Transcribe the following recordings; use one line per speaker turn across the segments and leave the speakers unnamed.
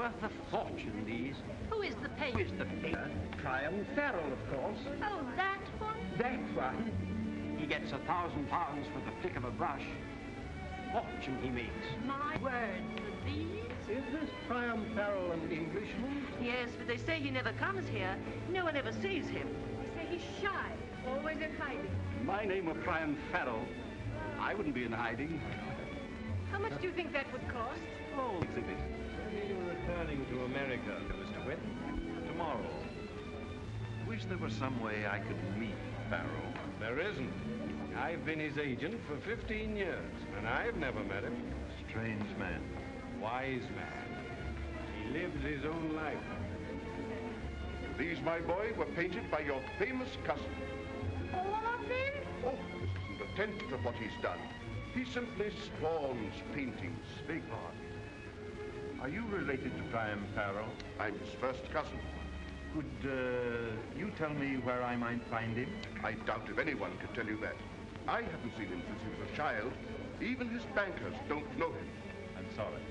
worth a fortune, these.
Who is the painter?
Who is the painter? Priam Farrel, of course.
Oh, that one?
That one. He gets £1,000 for the flick of a brush. Fortune he makes.
My word, for these?
Is this Priam Farrel an Englishman?
Yes, but they say he never comes here. No one ever sees him. They say he's shy, always in hiding.
If my name were Priam Farrel, I wouldn't be in hiding.
How much do you think that would cost?
Oh, exhibit.
When are you returning to America, Mr. Witt?
Tomorrow. Wish there was some way I could meet Farrell.
There isn't. I've been his agent for 15 years, and I've never met him.
Strange man.
Wise man. He lives his own life.
These, my boy, were painted by your famous cousin.
All of them?
Oh, this isn't a tenth of what he's done. He simply spawns paintings.
Big pardon. Are you related to Priam Farrel?
I'm his first cousin.
Could you tell me where I might find him?
I doubt if anyone could tell you that. I haven't seen him since he was a child. Even his bankers don't know him.
I'm sorry.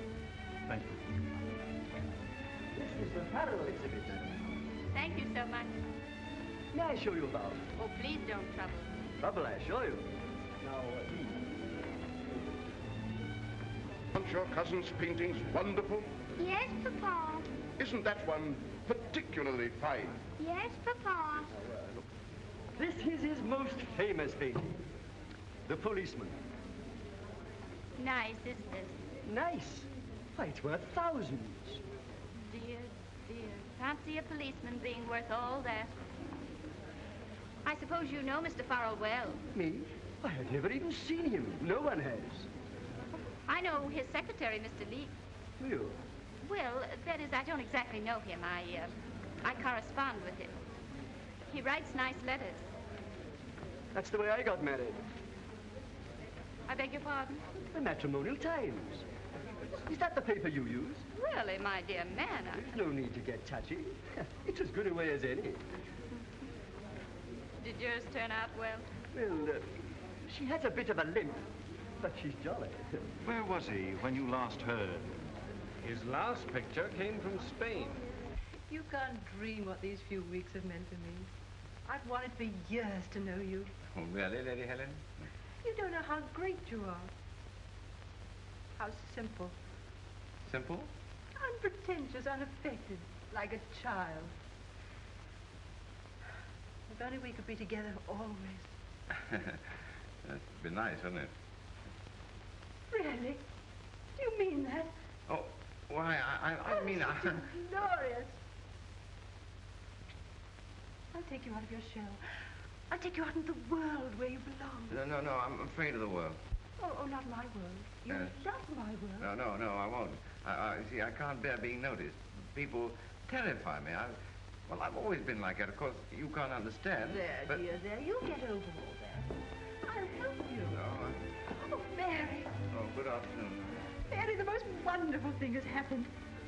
Thank you.
This is the Farrel exhibit.
Thank you so much.
May I show you about?
Oh, please don't trouble.
Trouble, I assure you. Now,
Aren't your cousin's paintings wonderful?
Yes, Papa.
Isn't that one particularly fine?
Yes, Papa.
this is his most famous painting. The Policeman.
Nice, isn't it?
Nice. Why, it's worth thousands.
Dear, dear. Fancy a policeman being worth all that. I suppose you know Mr. Farrell well.
Me? I have never even seen him. No one has.
I know his secretary, Mr. Leek.
You?
Well, that is, I don't exactly know him. I correspond with him. He writes nice letters.
That's the way I got married.
I beg your pardon?
The Matrimonial Times. Is that the paper you use?
Really, my dear man,
There's no need to get touchy. It's as good a way as any.
Did yours turn out well?
Well, she has a bit of a limp, but she's jolly.
Where was he when you last heard?
His last picture came from Spain.
You can't dream what these few weeks have meant to me. I've wanted for years to know you.
Oh, really, Lady Helen?
You don't know how great you are. How simple.
Simple?
Unpretentious, unaffected, like a child. If only we could be together always.
That'd be nice, wouldn't it?
Really? Do you mean that?
Oh, why, I mean...
Glorious. I'll take you out of your shell. I'll take you out into the world where you belong.
No, I'm afraid of the world.
Oh, not my world. You love my world.
No, I won't. See, I can't bear being noticed. People terrify me. I've always been like that. Of course, you can't understand.
There,
but...
dear, there. You'll get over all that. I'll help you.
No,
Oh, Mary.
Oh, good afternoon.
Mary, the most wonderful thing has happened.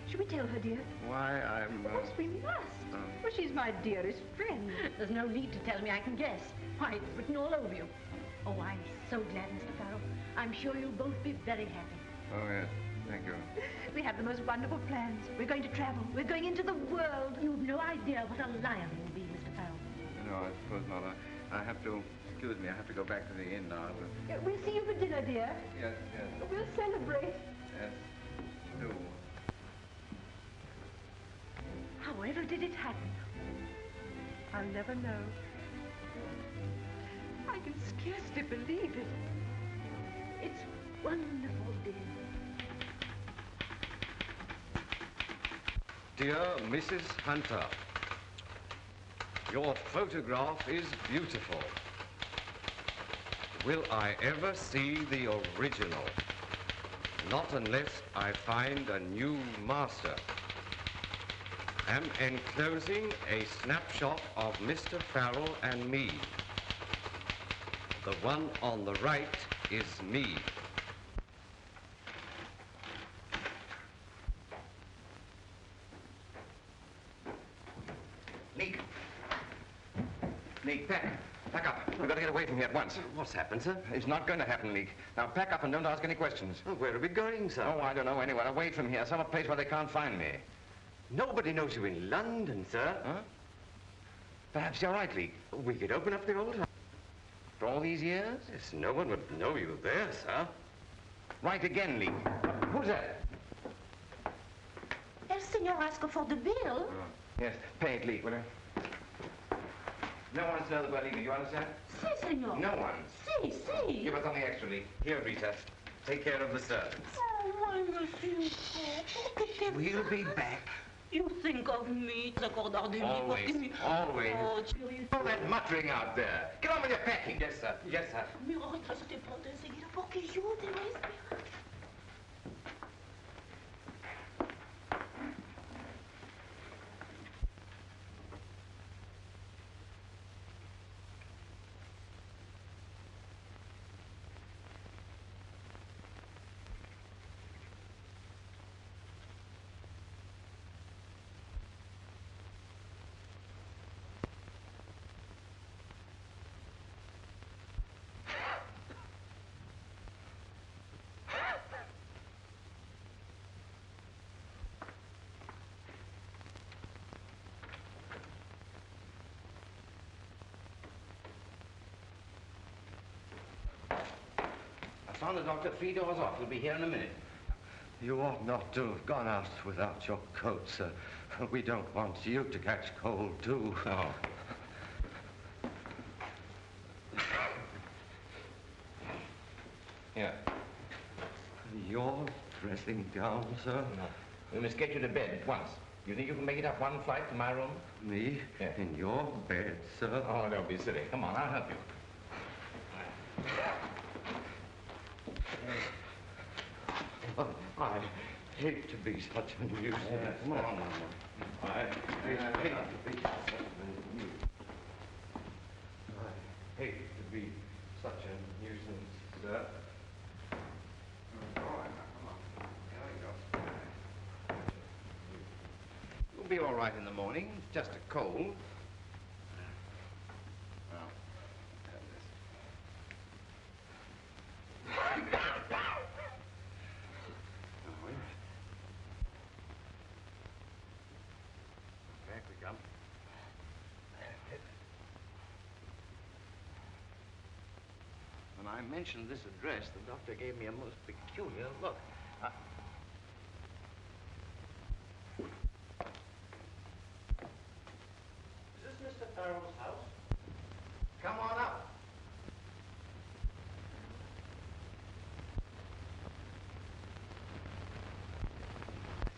Should we tell her, dear?
Why, I'm...
Of course we must. Well, she's my dearest friend.
There's no need to tell me. I can guess. Why, it's written all over you. Oh, I'm so glad, Mr. Farrell. I'm sure you'll both be very happy.
Oh, yes. Thank you.
We have the most wonderful plans. We're going to travel. We're going into the world.
You've no idea what a lion will be, Mr. Farrell.
No, I suppose not. I have to... Excuse me, I have to go back to the inn now.
Yeah, we'll see you for dinner, dear.
Yes.
We'll celebrate.
Yes, do.
However did it happen? I'll never know. I can scarcely believe it. It's wonderful, dear.
Dear Mrs. Hunter, your photograph is beautiful. Will I ever see the original? Not unless I find a new master. Am enclosing a snapshot of Mr. Farrell and me. The one on the right is me.
Leek, pack up. We've got to get away from here at once.
What's happened, sir?
It's not going to happen, Leek. Now pack up and don't ask any questions.
Oh, where are we going, sir?
Oh, I don't know. Anywhere away from here. Some place where they can't find me.
Nobody knows you in London, sir.
Huh?
Perhaps you're right, Leek. We could open up the old house.
For all these years?
Yes, no one would know you there, sir.
Right again, Leek. Who's that?
El Senor asked for the bill.
Yes, pay it, Leek, will you? No one's know the bill either, you understand?
Si, senor.
No one.
Si, si.
Give us something extra, Leek.
Here, Rita. Take care of the servants.
Oh, why, monsieur?
We'll be back.
You think of me, s'accordar de
Always, always.
Oh, chérie.
All that muttering out there. Get on with your packing.
Yes, sir. Yes, sir.
Me retrasaste pronto enseguida porque yo debo esperar.
I found the doctor 3 doors off. He'll be here in a minute.
You ought not to have gone out without your coat, sir. We don't want you to catch cold, too.
Oh. Here.
Your dressing gown, sir?
No. We must get you to bed at once. You think you can make it up one flight to my room?
Me?
Yeah.
In your bed, sir?
Oh, don't be silly. Come on, I'll help you.
Oh, I hate to be such a nuisance.
Come on.
I hate to be such a nuisance. I hate to be such a nuisance, sir.
All right, now, come on. There we go. You'll be all right in the morning. It's just a cold. Now, have this. Back we come. When I mentioned this address, the doctor gave me a most peculiar look.
Is this Mr. Farrel's house?
Come on up.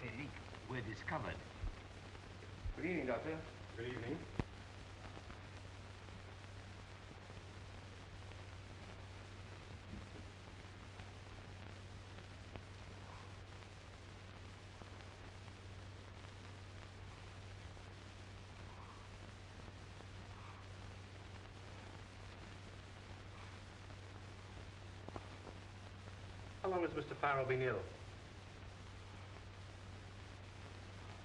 Say, Leek, we're discovered. Good evening, Doctor.
Good evening. How long has Mr. Farrel been ill?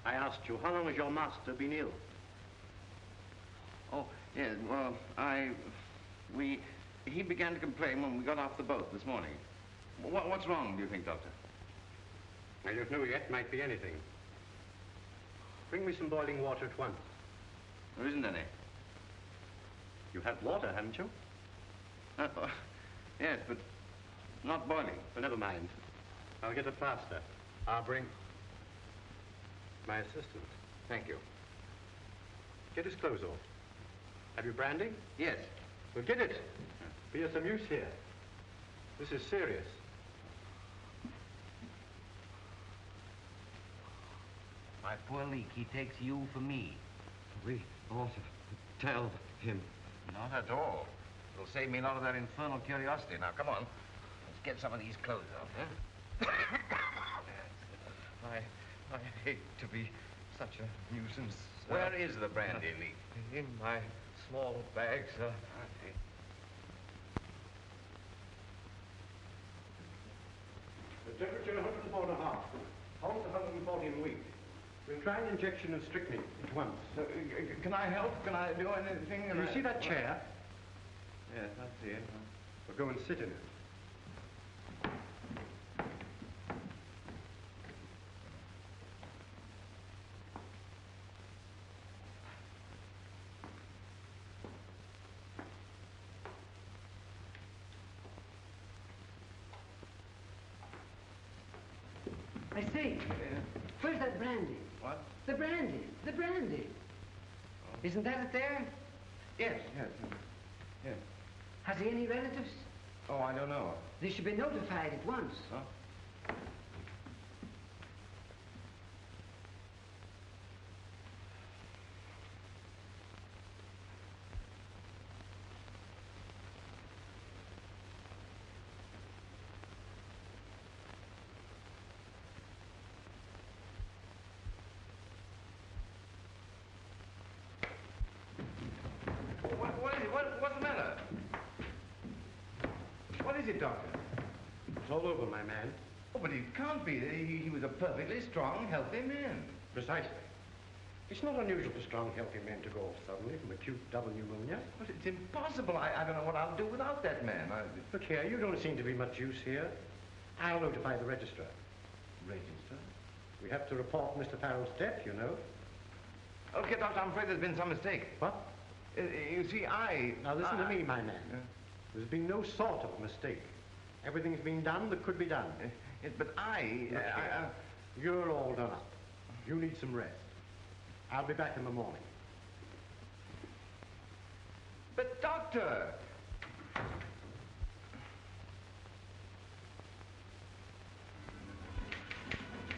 I asked you, how long has your master been ill?
Oh, yes, well, he began to complain when we got off the boat this morning. What's wrong, do you think, Doctor?
I don't know yet. Might be anything. Bring me some boiling water at once.
There isn't any.
You have water, haven't you?
Yes, but not boiling.
Well, never mind. I'll get a plaster. I'll bring my assistant.
Thank you.
Get his clothes off. Have you brandy?
Yes.
Well, get it. Be of some use here. This is serious.
My poor Leek, he takes you for me.
We ought to tell him.
Not at all. It'll save me a lot of that infernal curiosity. Now, come on. Let's get some of these clothes off, huh?
I hate to be such a nuisance.
Where is the brandy, Leek?
In my small bag, sir.
I see.
The temperature 104.5. Pulse 140 in week. We'll try an injection of strychnine at once.
Can I help? Can I do anything?
You see that chair?
Yes, I see it.
We'll go and sit in it.
I see. Where's that brandy?
What?
The brandy. The brandy. Oh. Isn't that it there?
Yes.
Has he any relatives?
Oh, I don't know.
They should be notified at once.
Huh? What's the matter? What is it, Doctor?
It's all over, my man.
Oh, but it can't be. He was a perfectly strong, healthy man.
Precisely. It's not unusual for strong, healthy men to go off suddenly from acute double pneumonia.
But it's impossible. I don't know what I'll do without that man.
Look here, you don't seem to be much use here. I'll notify the registrar.
Register?
We have to report Mr. Farrel's death, you know.
Okay, Doctor, I'm afraid there's been some mistake.
What?
You see,
Now, listen to me, my man. There's been no sort of mistake. Everything's been done that could be done.
But
You're all done up. You need some rest. I'll be back in the morning.
But, Doctor!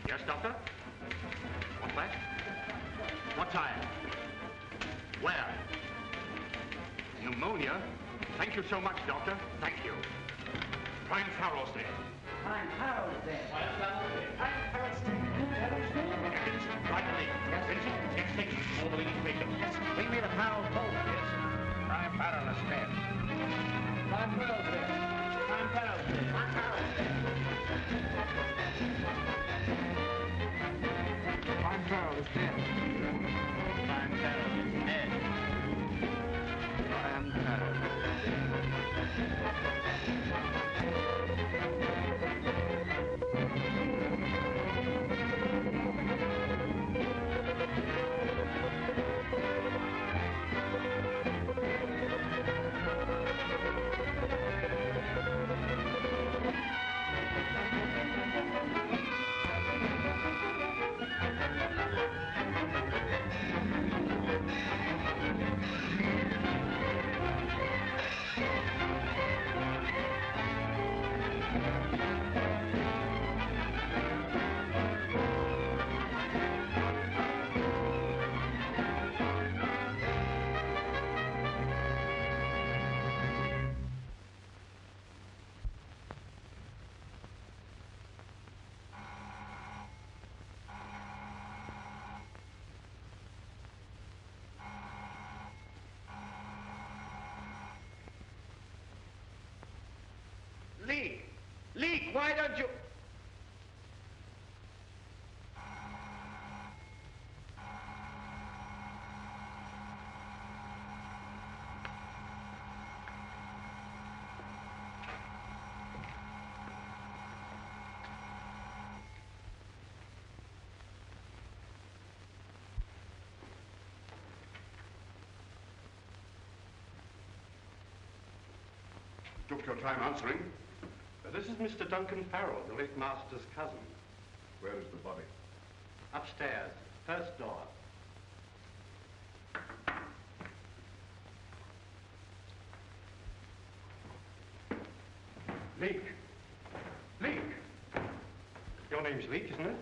Yes, Doctor? What's that? What time? Where? Pneumonia? Thank you so much, Doctor. Thank you. Priam Farrel's there.
Priam Farrel's there.
Priam Farrel's there. Right away. Yes, Vincent. Yes, Vincent. All the leading patient. Yes. Bring me the Farrel's phone. Yes. Priam Farrel is dead. Priam Farrel's there. Priam Farrel's there. Priam Farrel's there. Priam Farrel is dead. Priam Farrel is dead. Priam Farrel. Leek, why don't you...
Took your time answering.
This is Mr. Duncan Farrel, the late master's cousin.
Where is the body?
Upstairs, first door. Leek. Leek. Your name's Leek, isn't it?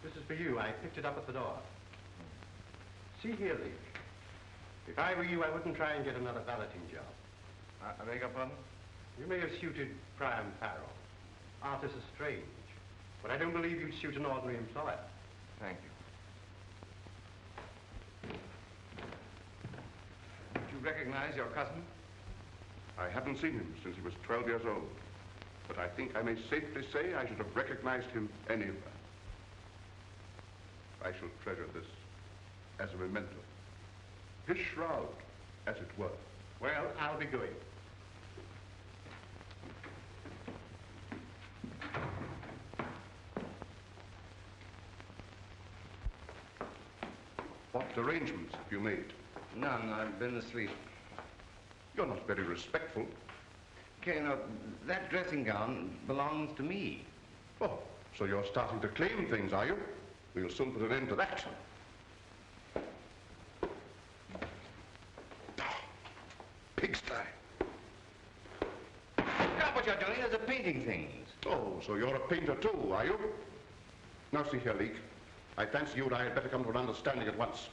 This is for you. I picked it up at the door. See here, Leek. If I were you, I wouldn't try and get another valeting job.
I beg your pardon?
You may have suited Priam Farrel. Artists are strange. But I don't believe you'd suit an ordinary employer.
Thank you. Do you recognize your cousin?
I haven't seen him since he was 12 years old. But I think I may safely say I should have recognized him anywhere. I shall treasure this as a memento. His shroud, as it were.
Well, I'll be going.
What arrangements have you made?
None. I've been asleep.
You're not very respectful.
Okay, now, that dressing gown belongs to me.
Oh, So you're starting to claim things, are you? We'll soon put an end to that. Pigsty.
Now what you're doing is painting things.
Oh, so you're a painter too, are you? Now see here, Leek. I fancy you and I had better come to an understanding at once.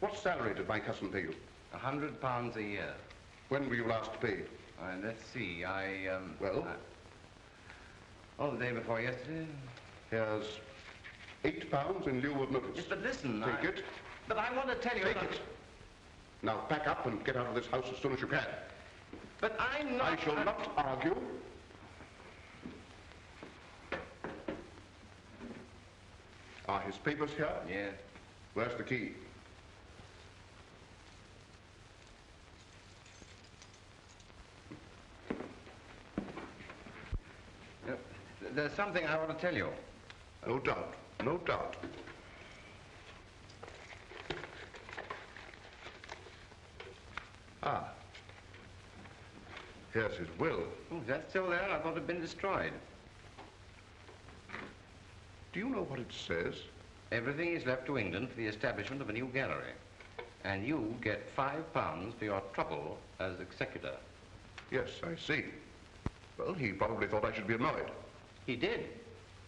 What salary did my cousin pay you?
£100 a year.
When were you last paid?
Let's see,
Well?
Oh, the day before yesterday.
Here's £8 in lieu of notice.
Yes, but listen,
Take it.
But I want to tell you...
Take it. Now pack up and get out of this house as soon as you can.
But I'm not...
I shall not argue. Are his papers here?
Yes.
Where's the key?
There's something I want to tell you.
No doubt. No doubt. Ah. Here's his will.
Oh, that's still there? I thought it had been destroyed.
Do you know what it says?
Everything is left to England for the establishment of a new gallery. And you get £5 for your trouble as executor.
Yes, I see. Well, he probably thought I should be annoyed.
He did.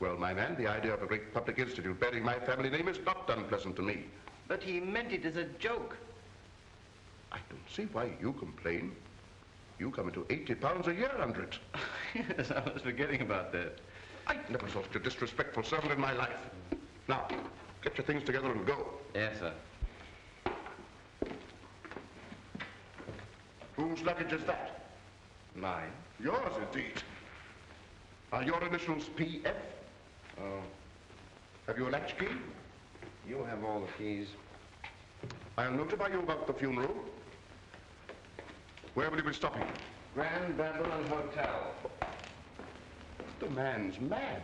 Well, my man, the idea of a great public institute bearing my family name is not unpleasant to me.
But he meant it as a joke.
I don't see why you complain. You come into £80 a year under it.
Yes, I was forgetting about that.
I never saw such a disrespectful servant in my life. Now, get your things together and go.
Yes, sir.
Whose luggage is that?
Mine.
Yours, indeed. Are your initials P.F.?
Oh.
Have you a latch key?
You have all the keys.
I'll notify you about the funeral. Where will you be stopping?
Grand Babylon Hotel.
The man's mad.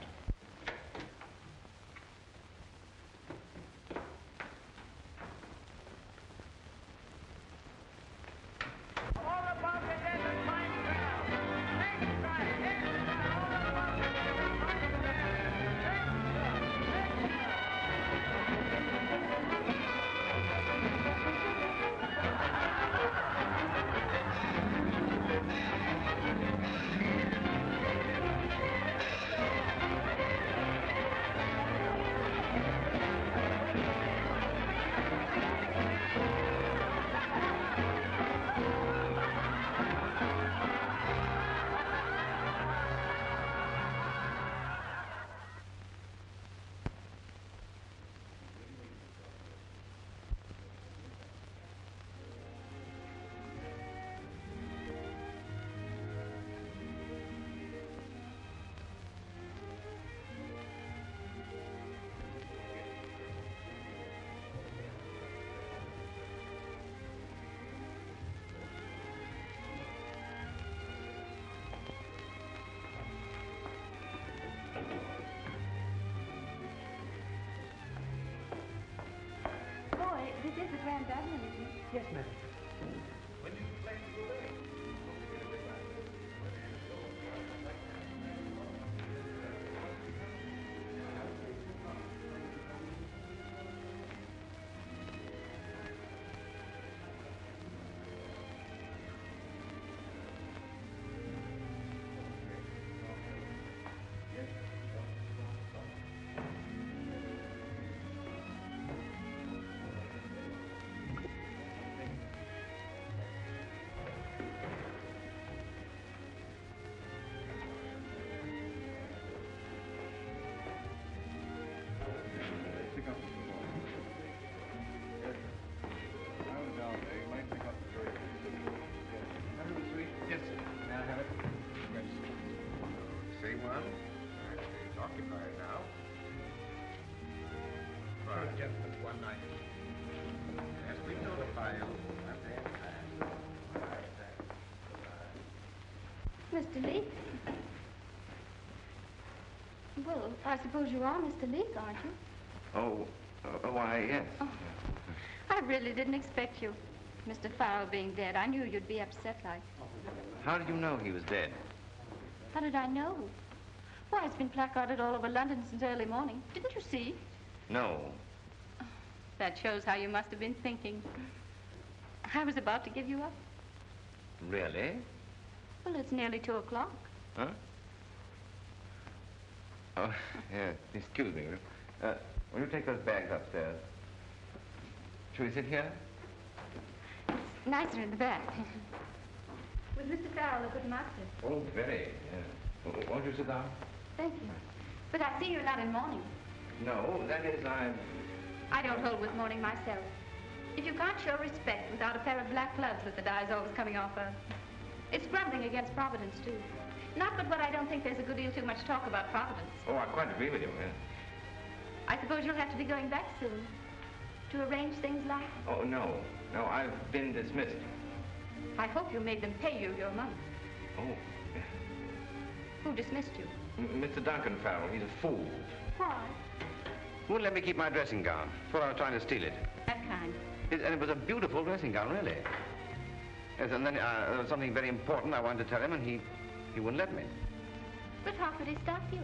This is the Grand Babylon, isn't it?
Yes, ma'am.
When do you plan to go there?
Mr. Leek? Well, I suppose you are Mr. Leek, aren't you?
Oh, why, yes.
Oh. I really didn't expect you. Mr. Farrel being dead, I knew you'd be upset like.
How did you know he was dead?
How did I know? Why, it's been placarded all over London since early morning. Didn't you see?
No.
That shows how you must have been thinking. I was about to give you up.
Really?
Well, it's nearly 2 o'clock.
Huh? Oh, yeah. Excuse me. Will you take those bags upstairs? Shall we sit here?
It's nicer in the back. With Mr. Farrel, a good master.
Oh, very. Won't you sit down?
Thank you. But I see you're not in mourning.
No, that is,
I don't hold with mourning myself. If you can't show respect without a pair of black gloves that the dye's always coming off of, it's grumbling against Providence, too. Not but what I don't think there's a good deal too much talk about Providence.
Oh, I quite agree with you, yeah.
I suppose you'll have to be going back soon to arrange things like...
Oh, no. No, I've been dismissed.
I hope you made them pay you your money.
Oh.
Who dismissed you?
Mr. Duncan Farrel. He's a fool.
Why?
Wouldn't let me keep my dressing gown. Thought I was trying to steal it.
That kind.
And it was a beautiful dressing gown, really. Yes, and then there was something very important I wanted to tell him, and he wouldn't let me.
But how could he stop you?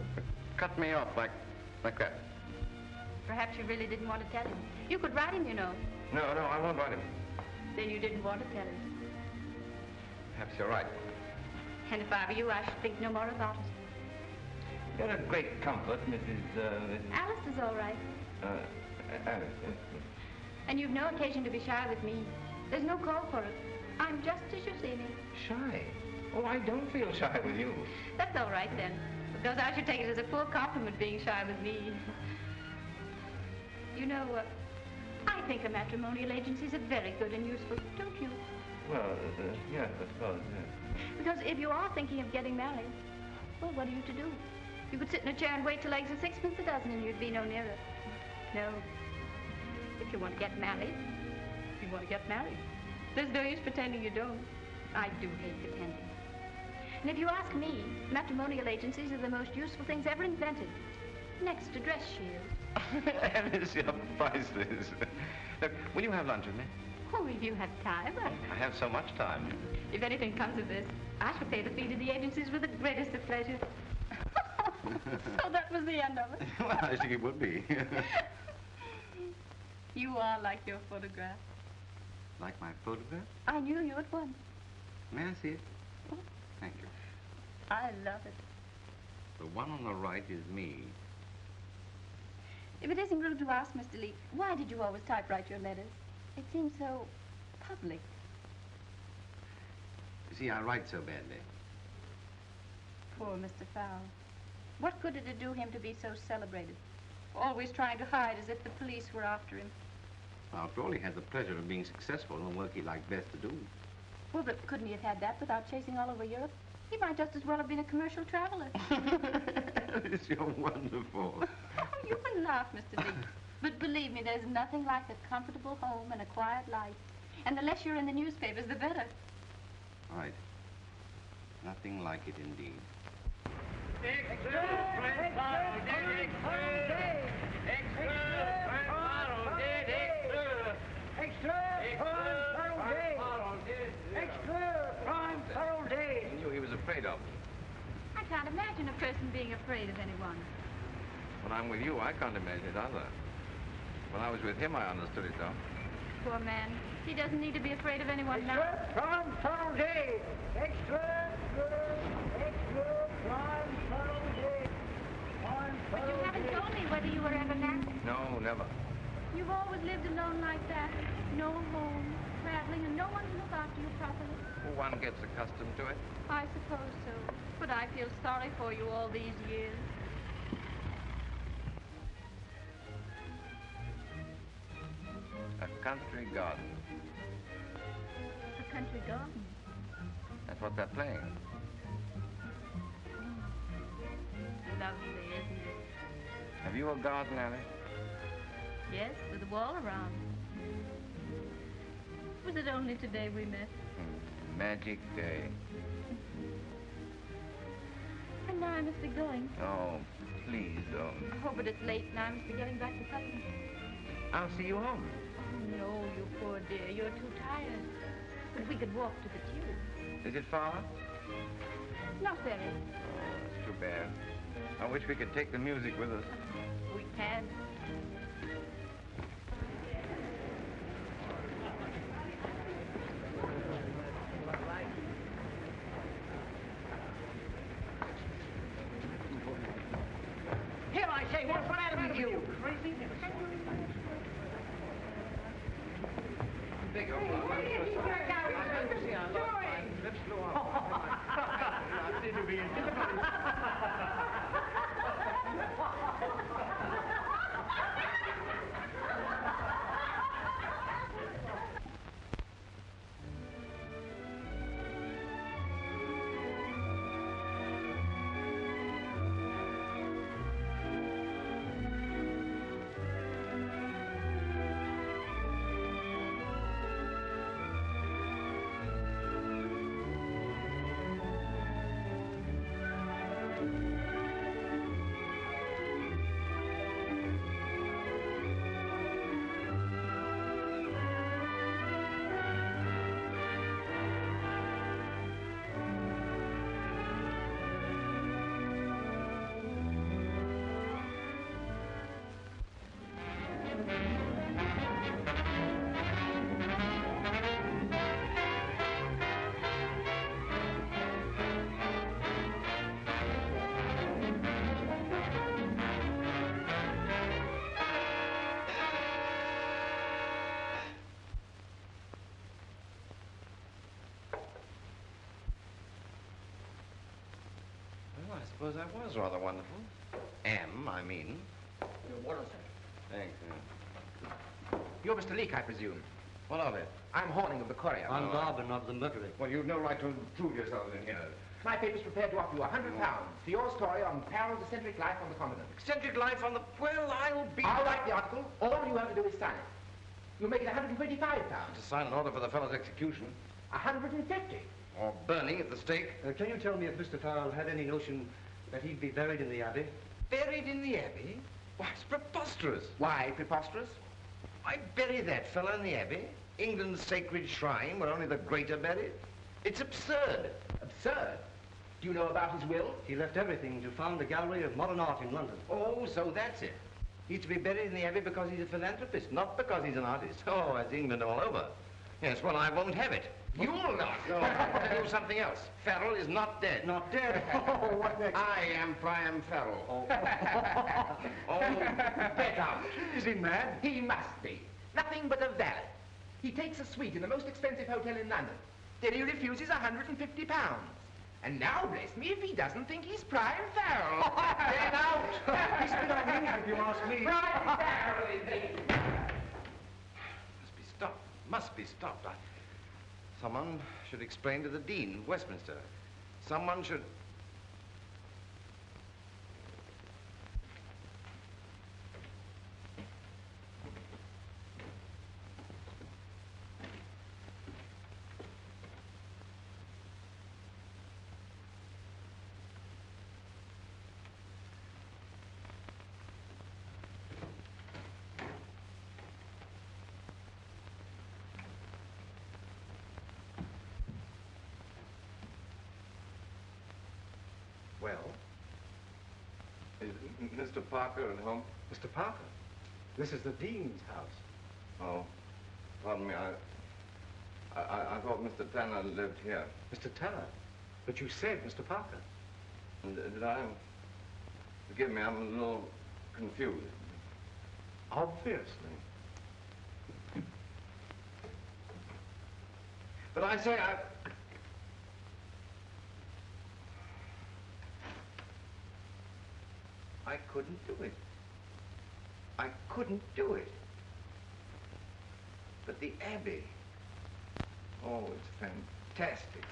Cut me off like that.
Perhaps you really didn't want to tell him. You could write him, you know.
No, I won't write him.
Then you didn't want to tell him.
Perhaps you're right.
And if I were you, I should think no more about it.
You're a great comfort, Mrs.
Alice is all right.
Alice, yes.
And you've no occasion to be shy with me. There's no call for it. I'm just as you see me.
Shy? Oh, I don't feel shy with you.
That's all right, then. Because I should take it as a full compliment being shy with me. You know, I think a matrimonial agency is very good and useful, don't you?
Well, yes, I suppose, yes.
Because if you are thinking of getting married, well, what are you to do? You could sit in a chair and wait till eggs are 6 a dozen and you'd be no nearer. No. If you want to get married, you want to get married. There's no use pretending you don't. I do hate pretending. And if you ask me, matrimonial agencies are the most useful things ever invented. Next to dress shields.
Alice, you're priceless. Look, will you have lunch with me?
Oh, if you have time.
I have so much time.
If anything comes of this, I shall pay the fee to the agencies with the greatest of pleasure. So that was the end of it.
Well, I think it would be.
You are like your photograph.
Like my photograph?
I knew you at once.
May I see it? Thank you.
I love it.
The one on the right is me.
If it isn't rude to ask, Mr. Leek, why did you always typewrite your letters? It seems so public.
You see, I write so badly.
Poor Mr. Farrel. What good did it do him to be so celebrated? Always trying to hide as if the police were after him.
After all, he had the pleasure of being successful in the work he liked best to do.
Well, but couldn't he have had that without chasing all over Europe? He might just as well have been a commercial traveler.
You're wonderful.
You can laugh, Mr. Leek. But believe me, there's nothing like a comfortable home and a quiet life. And the less you're in the newspapers, the better.
Right. Nothing like it indeed.
He knew he was afraid of.
I can't imagine a person being afraid of anyone.
When I'm with you, I can't imagine it either. When I was with him, I understood it, though.
Poor man. He doesn't need to be afraid of anyone now.
Prime Farrel Day. Extra, Prime Farrel Day.
But you haven't told me whether you were ever married.
No, never.
You've always lived alone like that. No home, traveling, and no one to look after you properly.
One gets accustomed to it.
I suppose so. But I feel sorry for you all these years.
A country garden.
A country garden.
That's what they're playing.
Lovely, isn't it?
Have you a garden, Alice?
Yes, with a wall around. Was it only today we met?
Magic day.
And now I must be going.
Oh, please don't.
Oh, but it's late and I must be getting back to Putney.
I'll see you home.
Oh, no, you poor dear. You're too tired. But we could walk to the tube.
Is it far?
Not very.
Oh, that's too bad. I wish we could take the music with us.
We can.
Here, I say, what's the matter with you?
I suppose that was rather wonderful. I mean.
What is it?
Thanks.
You're Mr. Leek, I presume.
What of it?
I'm Horning of the Courier.
I'm Garvin of the Mercury.
Well, you've no right to prove yourself in here.
My paper's prepared to offer you £100 for your story on Farrel's eccentric life on the continent.
Eccentric life on the... Well, I'll be...
I'll write the article. All you have to do is sign it. You'll make it £125.
To sign an order for the fellow's execution.
150.
Or burning at the stake.
Can you tell me if Mr. Farrel had any notion that he'd be buried in the Abbey?
Buried in the Abbey? Why, it's preposterous.
Why preposterous?
Why bury that fellow in the Abbey? England's sacred shrine where only the great are buried? It's absurd.
Absurd. Do you know about his will?
He left everything to found the Gallery of Modern Art in London.
Oh, so that's it. He's to be buried in the Abbey because he's a philanthropist, not because he's an artist. Oh, that's England all over. Yes, well, I won't have it. You'll not. No. I'll tell you something else. Farrel is not dead.
Not dead? Oh, what next?
I am Priam Farrel.
Oh.
Oh, get out.
Is he mad?
He must be. Nothing but a valet. He takes a suite in the most expensive hotel in London. Then he refuses £150. And now, bless me, if he doesn't think he's Priam Farrel. Get out.
He's been on me, if you ask me.
Priam Farrel, indeed.
Must be stopped. Must be stopped. Someone should explain to the Dean of Westminster. Someone should...
Well?
Is Mr. Parker at home?
Mr. Parker, this is the Dean's house.
Oh, pardon me. I thought Mr. Tanner lived here.
Mr. Tanner, but you said Mr. Parker.
Did I? Forgive me, I'm a little confused.
Obviously.
But I say, I couldn't do it. I couldn't do it. But the Abbey, oh, it's fantastic.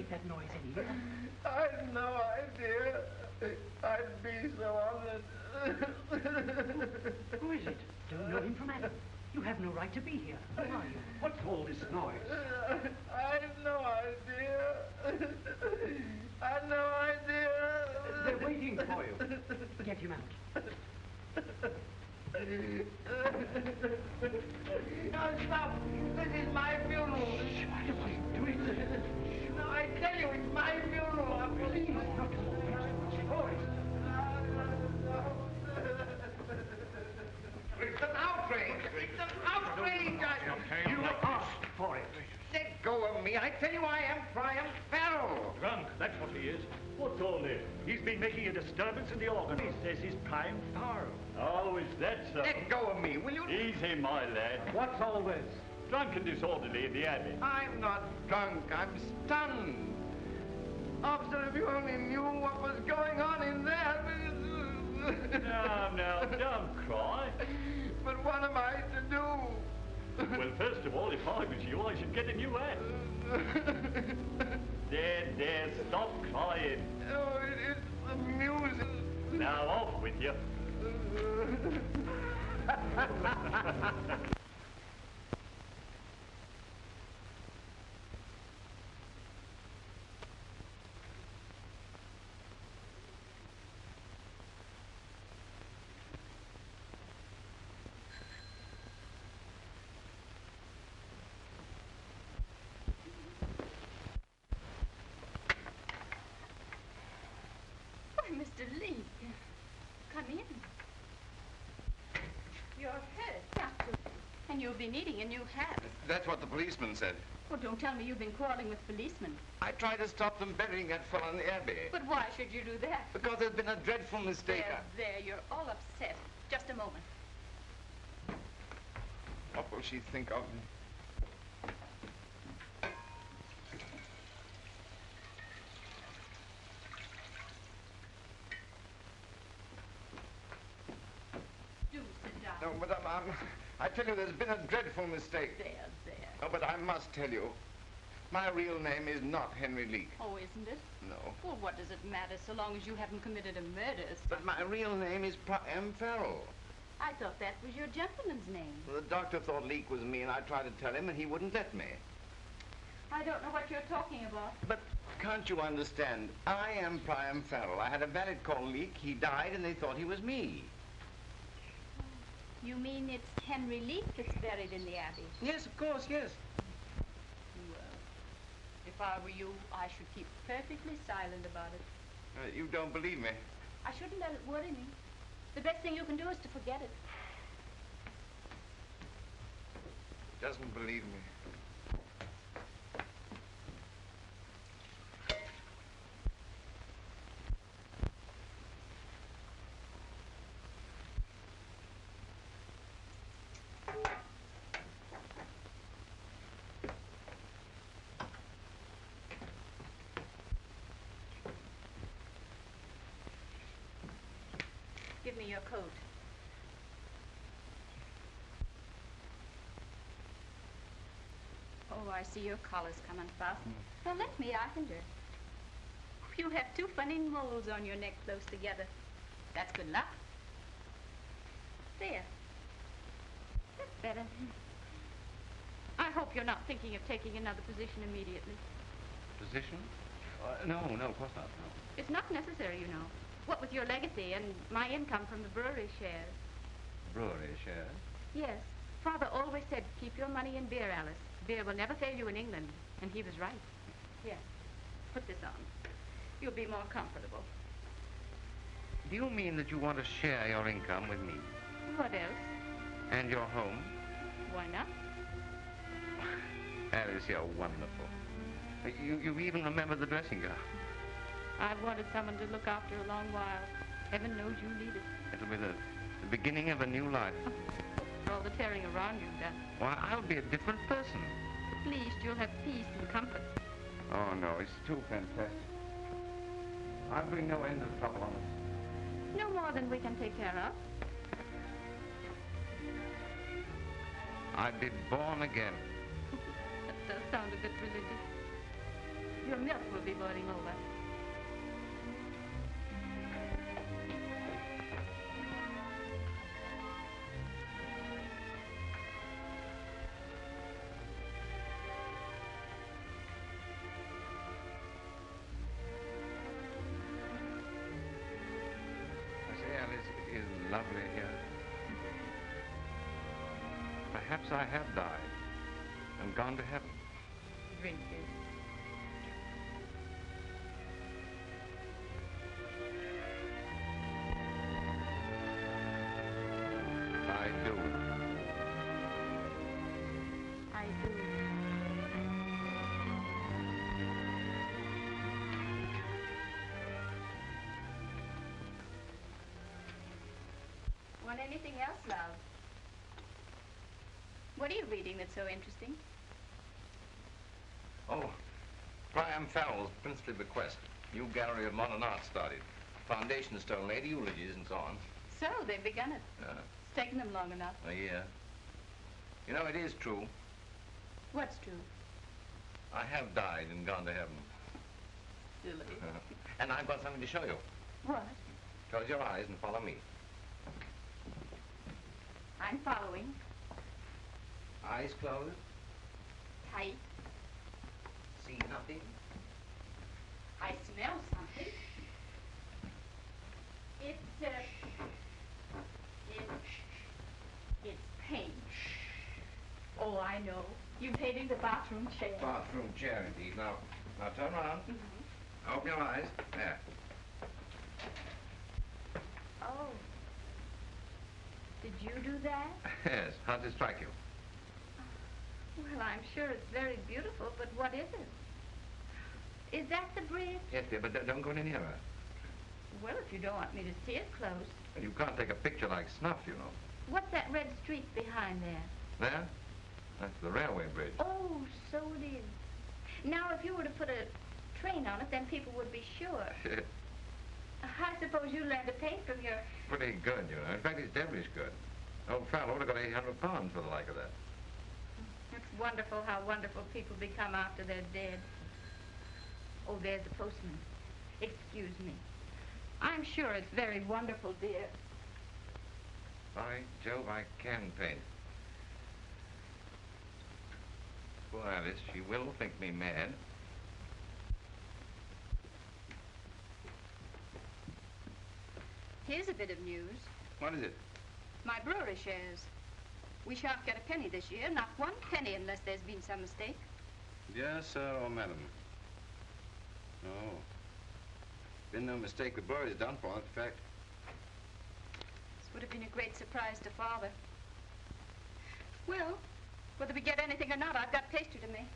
make that noise in here?
I'd no idea. I'd be so honored.
Who is it? Don't know him from Adam. You have no right to be here. Who are you? What's all this noise?
I'd no idea. I'd no idea.
They're waiting for you. Get him out.
No, stop. This is my funeral.
What are you doing?
No, I tell you, it's my funeral.
Please, not
It's an outrage. It's an outrage.
You asked for it.
Let go of me. I tell you, I am Priam Farrel.
Drunk, that's what he is. What's all this? He's been making a disturbance in the organ. He says he's Priam Farrel. Oh, is that so?
Let go of me, will you?
Easy, my lad.
What's all this?
Drunk and disorderly in the abbey.
I'm not drunk. I'm stunned.
Officer, if you only knew what was going on in there.
Now, don't cry.
But what am I to do?
Well, first of all, if I was you, I should get a new hat. There, stop crying.
Oh, it's amusing.
Now, off with you.
Mr. Leek, come in. You're hurt, Doctor. And you'll be needing a new hat.
That's what the policeman said.
Well, don't tell me you've been quarreling with policemen.
I tried to stop them burying that fellow in the abbey.
But why should you do that?
Because there's been a dreadful mistake.
There, you're all upset. Just a moment.
What will she think of me? No, but I tell you, there's been a dreadful mistake.
There.
Oh, but I must tell you, my real name is not Henry Leek.
Oh, isn't it?
No.
Well, what does it matter so long as you haven't committed a murder?
But my real name is Priam Farrel.
I thought that was your gentleman's name.
Well, the doctor thought Leek was me, and I tried to tell him, and he wouldn't let me.
I don't know what you're talking about.
But can't you understand? I am Priam Farrel. I had a valet called Leek. He died, and they thought he was me.
You mean it's Henry Leek that's buried in the abbey?
Yes, of course, yes.
Well, if I were you, I should keep perfectly silent about it.
You don't believe me?
I shouldn't let it worry me. The best thing you can do is to forget it.
He doesn't believe me.
Give me your coat. Oh, I see your collar's coming fast. Well, let me, I can do it. You have two funny moles on your neck close together. That's good luck. There. That's better. I hope you're not thinking of taking another position immediately.
Position? No, of course not, no.
It's not necessary, you know. What with your legacy and my income from the brewery shares.
Brewery shares?
Yes. Father always said, keep your money in beer, Alice. Beer will never fail you in England. And he was right. Here, put this on. You'll be more comfortable.
Do you mean that you want to share your income with me?
What else?
And your home?
Why not?
Alice, you're wonderful. You even remember the dressing gown.
I've wanted someone to look after a long while. Heaven knows you need it.
It'll be the beginning of a new life.
For all the tearing around you've done.
Why, I'll be a different person.
At least you'll have peace and comfort.
Oh, no, it's too fantastic. I'll bring no end of trouble on us.
No more than we can take care of.
I've been born again.
That does sound a bit religious. Your milk will be boiling over.
Lovely here. Perhaps I have died and gone to heaven.
Drink this.
I do.
I do. Want anything else, love? What are you reading that's so interesting?
Oh, Priam Farrel's princely bequest. New gallery of modern art started. Foundation stone laid, eulogies and so on.
So, they've begun it. It's taken them long enough.
A year. You know, it is true.
What's true?
I have died and gone to heaven.
Silly.
And I've got something to show you.
What?
Close your eyes and follow me.
I'm following.
Eyes closed.
Tight.
See nothing.
I smell something. It's paint. Oh, I know. You painted the bathroom chair.
Bathroom chair, indeed. Now turn around. Open your eyes. There.
Oh. Did you do that?
Yes. How does it strike you?
Well, I'm sure it's very beautiful, but what is it? Is that the bridge?
Yes, dear, but don't go any nearer.
Well, if you don't want me to see it close.
You can't take a picture like snuff, you know.
What's that red streak behind there?
There? That's the railway bridge.
Oh, so it is. Now, if you were to put a train on it, then people would be sure. I suppose you learned to paint from your...
Pretty good, you know. In fact, it's devilish good. Old Farrel would have got 800 pounds for the like of that.
It's wonderful how wonderful people become after they're dead. Oh, there's the postman. Excuse me. I'm sure it's very wonderful, dear.
By Jove, I can paint. Poor Alice, she will think me mad.
Here's a bit of news.
What is it?
My brewery shares. We shan't get a penny this year, not one penny unless there's been some mistake.
Yes, sir, or madam. No. Been no mistake. The brewery's done for, in fact.
This would have been a great surprise to Father. Well, whether we get anything or not, I've got pastry to make.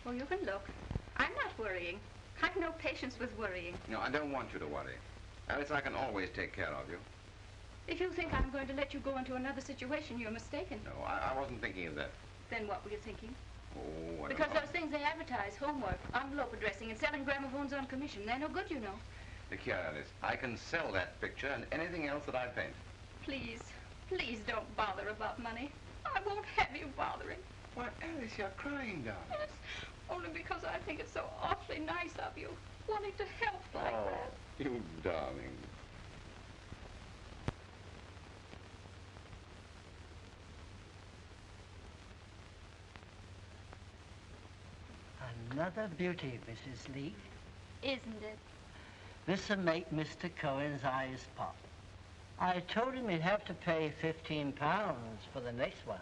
Oh, you can look. I'm not worrying. I've no patience with worrying.
No, I don't want you to worry. Alice, I can always take care of you.
If you think I'm going to let you go into another situation, you're mistaken.
No, I wasn't thinking of that.
Then what were you thinking?
Oh, I
Because
don't know.
those things they advertise, homework, envelope addressing, and selling gramophones on commission, they're no good, you know.
Look here, Alice. I can sell that picture and anything else that I paint.
Please, please don't bother about money. I won't have you bothering.
Why, Alice, you're crying, darling.
Yes, only because I think it's so awfully nice of you, wanting to help like that.
You darling.
Another beauty, Mrs. Leek.
Isn't it?
This'll make Mr. Cohen's eyes pop. I told him he'd have to pay £15 for the next one.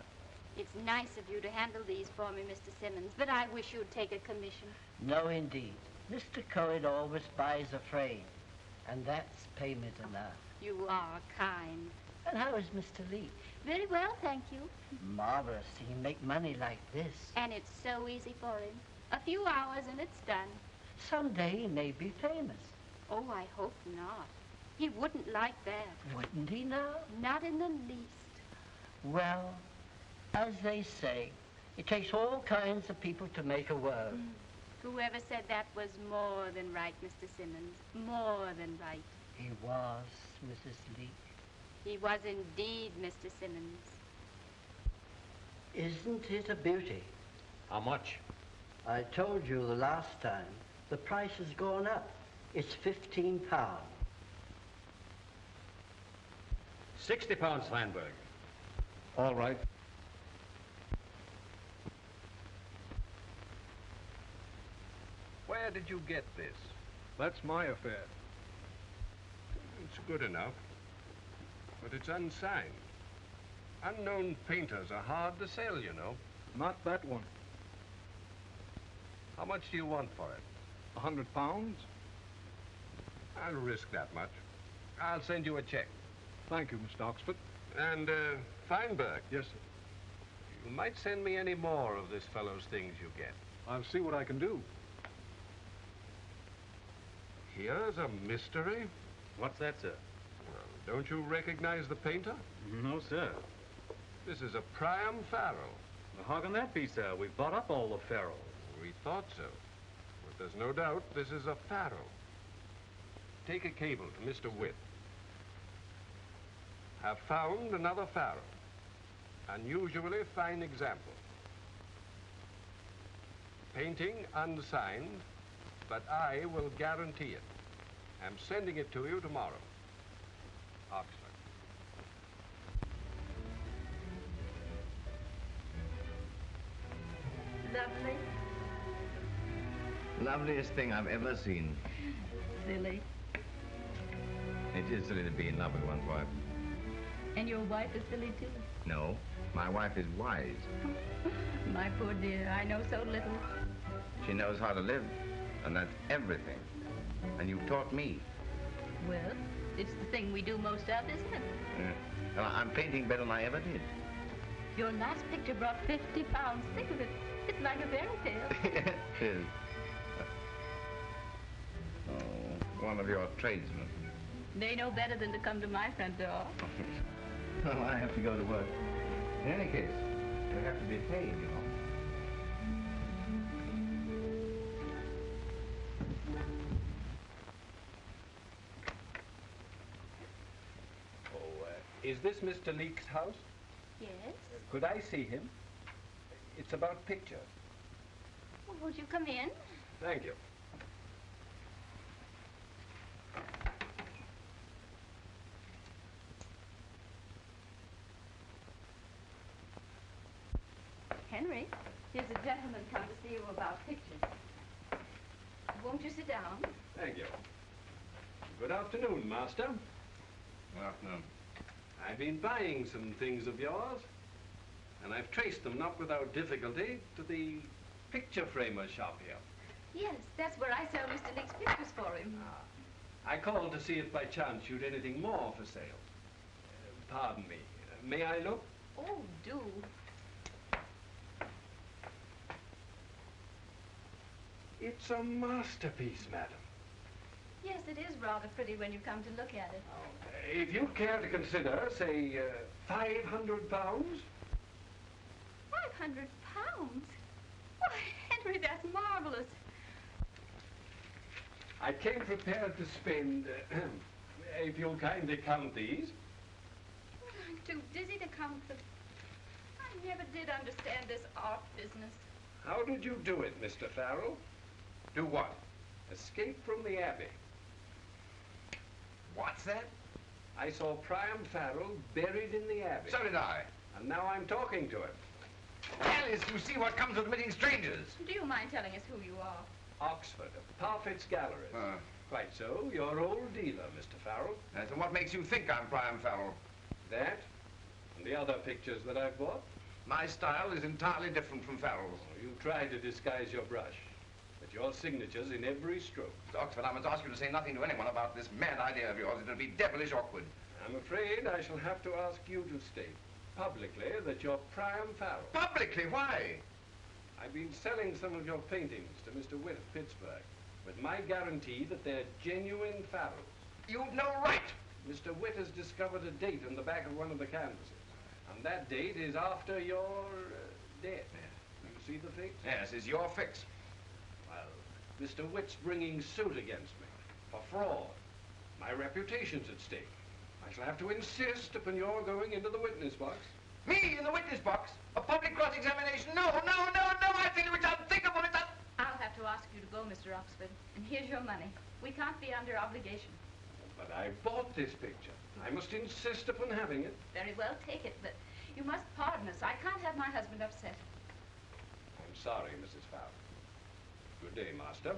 It's nice of you to handle these for me, Mr. Simmons, but I wish you'd take a commission.
No, indeed. Mr. Cohen always buys a frame, and that's payment enough.
You are kind.
And how is Mr. Leek?
Very well, thank you.
Marvelous. He can make money like this.
And it's so easy for him. A few hours and it's done.
Someday he may be famous.
Oh, I hope not. He wouldn't like that.
Wouldn't he now?
Not in the least.
Well, as they say, it takes all kinds of people to make a world.
Whoever said that was more than right, Mr. Simmons. More than right.
He was, Mrs. Leek.
He was indeed, Mr. Simmons.
Isn't it a beauty?
How much?
I told you the last time. The price has gone up. It's £15.
£60, Feinberg.
All right.
Where did you get this?
That's my affair.
It's good enough, but it's unsigned. Unknown painters are hard to sell, you know.
Not that one.
How much do you want for it?
£100?
I'll risk that much. I'll send you a check.
Thank you, Mr. Oxford.
And, Feinberg.
Yes, sir.
You might send me any more of this fellow's things you get.
I'll see what I can do.
Here's a mystery.
What's that, sir?
Well, don't you recognize the painter?
No, sir.
This is a Priam Farrel.
Well, how can that be, sir? We've bought up all the Farrel.
We thought so. But there's no doubt this is a Farrel. Take a cable to Mr. Witt. Have found another Farrel. Unusually fine example. Painting unsigned, but I will guarantee it. I'm sending it to you tomorrow. Oxford.
Lovely.
Loveliest thing I've ever seen.
Silly.
It is silly to be in love with one's wife.
And your wife is silly, too.
No, my wife is wise.
My poor dear, I know so little.
She knows how to live, and that's everything. And you've taught me.
Well, it's the thing we do most of, isn't it?
Yeah. Well, I'm painting better than I ever did.
Your last picture brought £50. Think of it. It's like a fairy tale.
Yes, it is. Oh, one of your tradesmen.
They know better than to come to my front door.
Well, I have to go to work. In any case, I have to be paid, you know.
Is this Mr. Leek's house?
Yes?
Could I see him? It's about pictures.
Well, would you come in?
Thank you.
Henry, here's a gentleman come to see you about pictures. Won't you sit down?
Thank you. Good afternoon, Master.
Good afternoon.
I've been buying some things of yours, and I've traced them, not without difficulty, to the picture framer shop here.
Yes, that's where I sell Mr. Leek's pictures for him.
I called to see if by chance you'd anything more for sale. Pardon me. May I look?
Oh, do.
It's a masterpiece, madam.
Yes, it is rather pretty when you come to look at it.
If you care to consider, say, £500?
£500? Why, Henry, that's marvelous.
I came prepared to spend, if you'll kindly count these.
I'm too dizzy to count them. I never did understand this art business.
How did you do it, Mr. Farrel?
Do what?
Escape from the Abbey.
What's that?
I saw Priam Farrel buried in the Abbey.
So did I.
And now I'm talking to him.
Alice, you see what comes of admitting strangers.
Do you mind telling us who you are?
Oxford, Parfit's Galleries. Quite so. Your old dealer, Mr. Farrel.
Yes, and what makes you think I'm Priam Farrel?
That and the other pictures that I've bought.
My style is entirely different from Farrel's.
You tried to disguise your brush, but your signature's in every stroke.
Mr. Oxford, I must ask you to say nothing to anyone about this mad idea of yours. It'll be devilish awkward.
I'm afraid I shall have to ask you to state publicly that you're Priam Farrel.
Publicly? Why?
I've been selling some of your paintings to Mr. Witt of Pittsburgh with my guarantee that they're genuine Farrels.
You've no right.
Mr. Witt has discovered a date on the back of one of the canvases, and that date is after your death. You see the fix?
Yes, it's your fix.
Well, Mr. Witt's bringing suit against me for fraud. My reputation's at stake. I shall have to insist upon your going into the witness box.
Me in the witness box? A public cross-examination? No, no, no, no, I feel it's unthinkable, it's
I'll have to ask you to go, Mr. Oxford. And here's your money. We can't be under obligation.
But I bought this picture. I must insist upon having it.
Very well, take it, but you must pardon us. I can't have my husband upset.
I'm sorry, Mrs. Farrel. Good day, Master.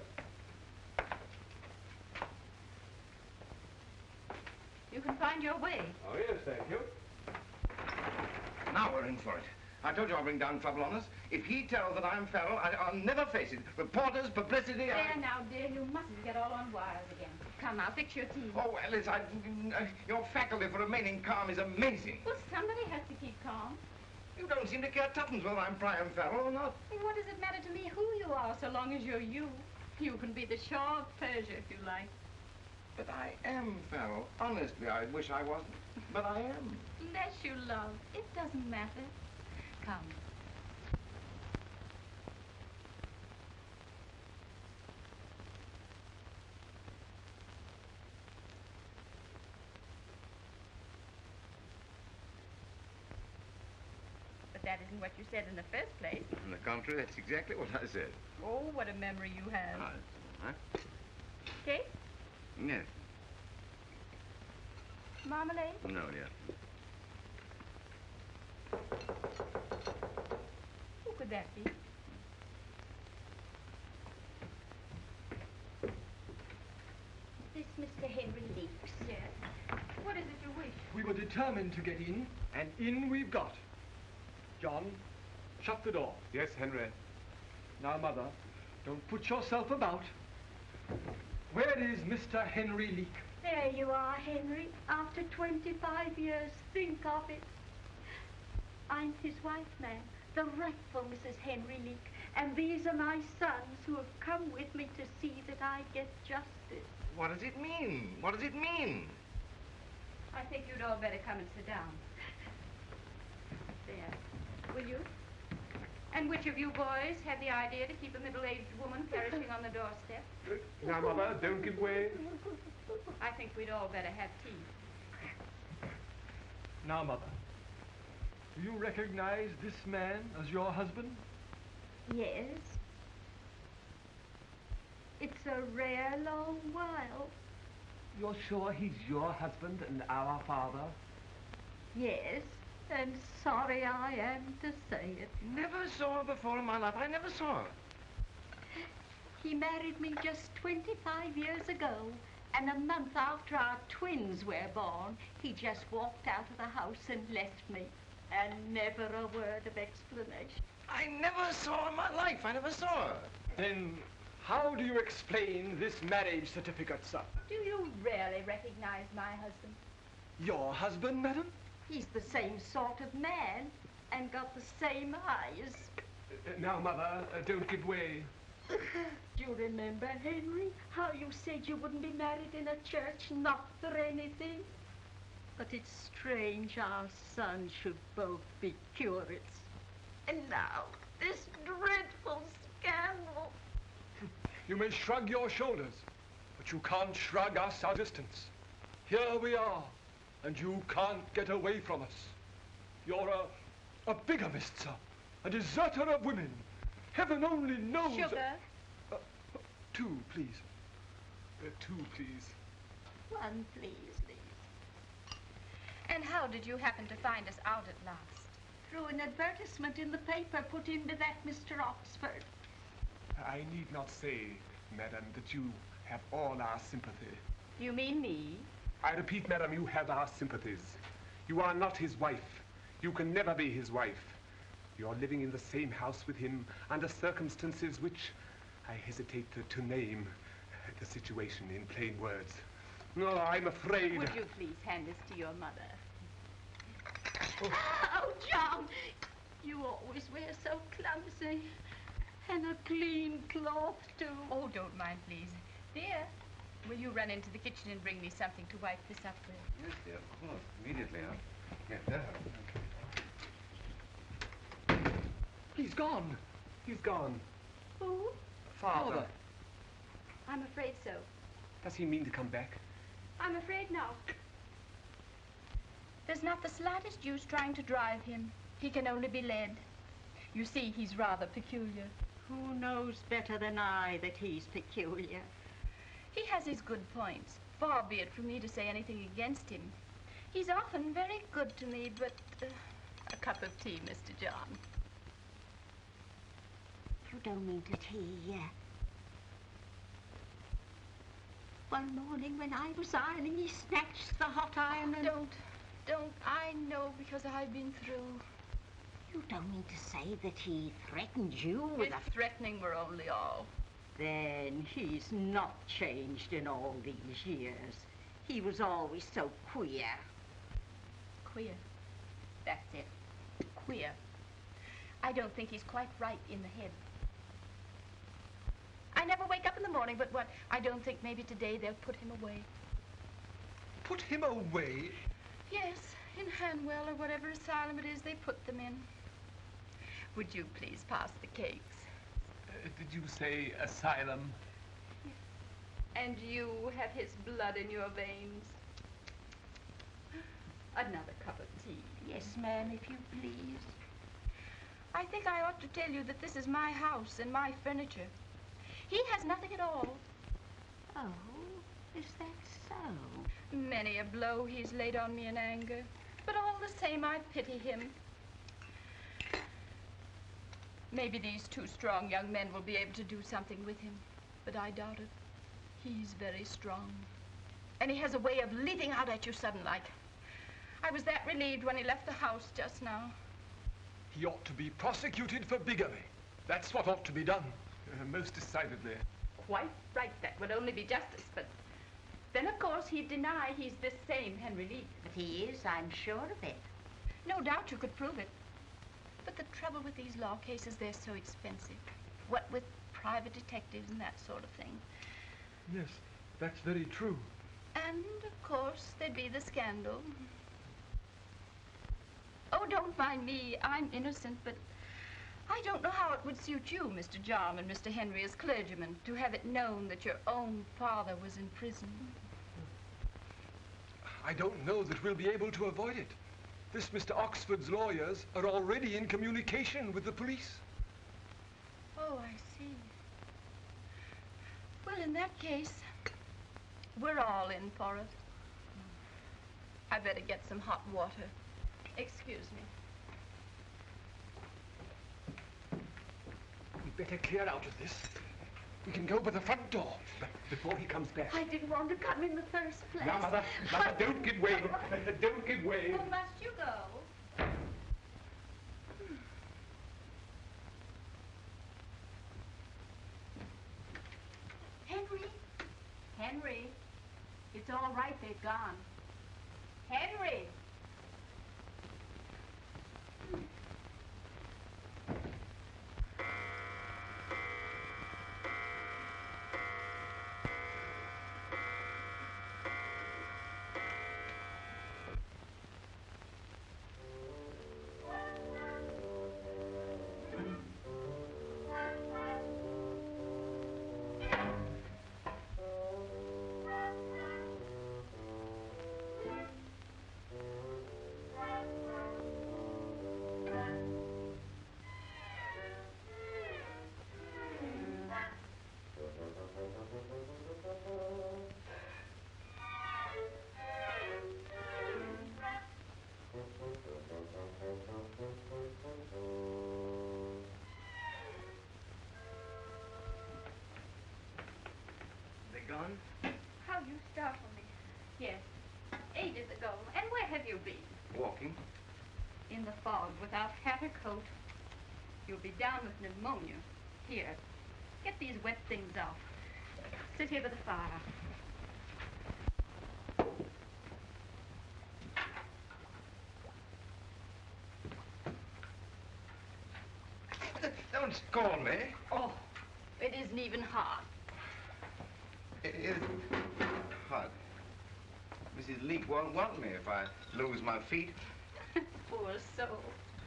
You can find your way.
Oh, yes, thank you.
Now we're in for it. I told you I'll bring down trouble on us. If he tells that I'm Farrel, I'll never face it. Reporters, publicity,
There now, dear, you mustn't get all on wires again. Come, I'll fix your tea.
Oh, Alice, your faculty for remaining calm is amazing.
Well, somebody has to keep calm.
You don't seem to care tuppence whether I'm Priam Farrel or not.
Well, what does it matter to me who you are, so long as you're you? You can be the Shah of Persia if you like.
But I am Farrel. Honestly, I wish I wasn't. But I am.
Bless you, love. It doesn't matter. Come. But that isn't what you said in the first place.
On the contrary, that's exactly what I said.
Oh, what a memory you have.
Huh?
Cake?
Yes.
Marmalade?
No, dear.
Who could that be?
This Mr. Henry Leek.
Yes. What is it you wish?
We were determined to get in, and in we've got. John, shut the door.
Yes, Henry.
Now, Mother, don't put yourself about. Where is Mr. Henry Leek?
There you are, Henry. After 25 years, think of it. I'm his wife, ma'am, the rightful Mrs. Henry Leek, and these are my sons who have come with me to see that I get justice.
What does it mean? What does it mean?
I think you'd all better come and sit down. There. Will you? And which of you boys had the idea to keep a middle-aged woman perishing on the doorstep?
Now, Mother, don't give way.
I think we'd all better have tea.
Now, Mother, do you recognize this man as your husband?
Yes. It's a rare long while.
You're sure he's your husband and our father?
Yes, and sorry I am to say it.
Never saw her before in my life. I never saw her.
He married me just 25 years ago, and a month after our twins were born, he just walked out of the house and left me, and never a word of explanation.
I never saw her in my life. I never saw her.
Then how do you explain this marriage certificate, sir?
Do you really recognize my husband?
Your husband, madam?
He's the same sort of man, and got the same eyes.
Now, Mother, don't give way.
Do you remember, Henry, how you said you wouldn't be married in a church, not for anything? But it's strange our sons should both be curates. And now, this dreadful scandal.
You may shrug your shoulders, but you can't shrug us our distance. Here we are, and you can't get away from us. You're a bigamist, sir, a deserter of women. Heaven only knows...
Sugar?
Two, please. Two, please.
One, please.
And how did you happen to find us out at last?
Through an advertisement in the paper put into that Mr. Oxford.
I need not say, madam, that you have all our sympathy.
You mean me?
I repeat, madam, you have our sympathies. You are not his wife. You can never be his wife. You're living in the same house with him under circumstances which I hesitate to name the situation in plain words. No, I'm afraid...
Would you please hand this to your mother?
Oh, John, you always wear so clumsy. And a clean cloth, too.
Oh, don't mind, please. Dear, will you run into the kitchen and bring me something to wipe this up with?
Yes, dear, of course. Immediately, huh? Yes, there.
He's gone.
He's gone.
Who?
Father.
I'm afraid so.
Does he mean to come back?
I'm afraid not. There's not the slightest use trying to drive him. He can only be led. You see, he's rather peculiar.
Who knows better than I that he's peculiar?
He has his good points. Far be it from me to say anything against him. He's often very good to me, but... a cup of tea, Mr. John.
You don't mean to tea, One morning when I was ironing, he snatched the hot iron and...
Don't. I know because I've been through.
You don't mean to say that he threatened you with
If threatening were only all.
Then he's not changed in all these years. He was always so queer.
Queer. That's it. Queer. I don't think he's quite right in the head. I never wake up in the morning but what? I don't think maybe today they'll put him away.
Put him away?
Yes, in Hanwell or whatever asylum it is they put them in. Would you please pass the cakes?
Did you say asylum?
And you have his blood in your veins. Another cup of tea.
Yes, ma'am, if you please.
I think I ought to tell you that this is my house and my furniture. He has nothing at all.
Oh, is that so?
Many a blow he's laid on me in anger. But all the same, I pity him. Maybe these two strong young men will be able to do something with him. But I doubt it. He's very strong. And he has a way of leaping out at you sudden-like. I was that relieved when he left the house just now.
He ought to be prosecuted for bigamy. That's what ought to be done. Most decidedly.
Quite right. That would only be justice. But then, of course, he'd deny he's this same Henry Leek.
But he is, I'm sure of it.
No doubt you could prove it. But the trouble with these law cases, they're so expensive. What with private detectives and that sort of thing.
Yes, that's very true.
And, of course, there'd be the scandal. Oh, don't mind me. I'm innocent, but I don't know how it would suit you, Mr. John and Mr. Henry, as clergymen, to have it known that your own father was in prison.
I don't know that we'll be able to avoid it. This Mr. Oxford's lawyers are already in communication with the police.
Oh, I see. Well, in that case, we're all in for it. I better get some hot water. Excuse me.
We'd better clear out of this. We can go by the front door before he comes back.
I didn't want to come in the first place.
Now, Mother, don't give way. Don't give way.
Oh, must you go? Henry? Henry? It's all right, they've gone. Henry!
Gone?
How you startle me. Yes, ages ago. And where have you been?
Walking.
In the fog, without hat or coat. You'll be down with pneumonia. Here, get these wet things off. Sit here by the fire.
Don't scold me.
Oh, it isn't even hot.
It's hot. Mrs. Leek won't want me if I lose my feet.
Poor soul.